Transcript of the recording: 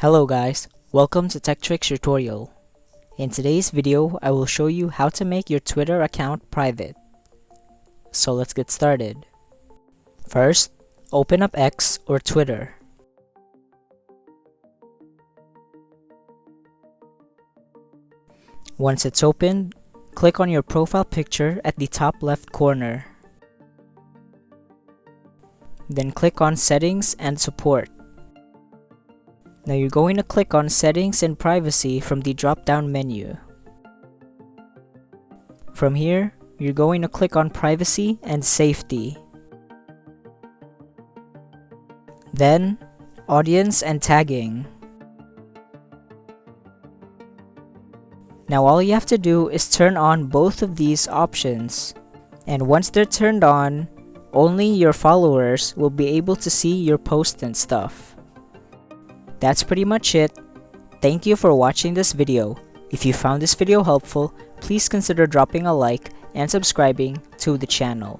Hello guys, welcome to Tech Tricks tutorial. In today's video, I will show you how to make your Twitter account private. So let's get started. First, open up X or Twitter. Once it's opened, click on your profile picture at the top left corner. Then click on Settings and Support. Now you're going to click on Settings and Privacy from the drop-down menu. From here, you're going to click on Privacy and Safety. Then, Audience and Tagging. Now all you have to do is turn on both of these options. And once they're turned on, only your followers will be able to see your posts and stuff. That's pretty much it. Thank you for watching this video. If you found this video helpful, please consider dropping a like and subscribing to the channel.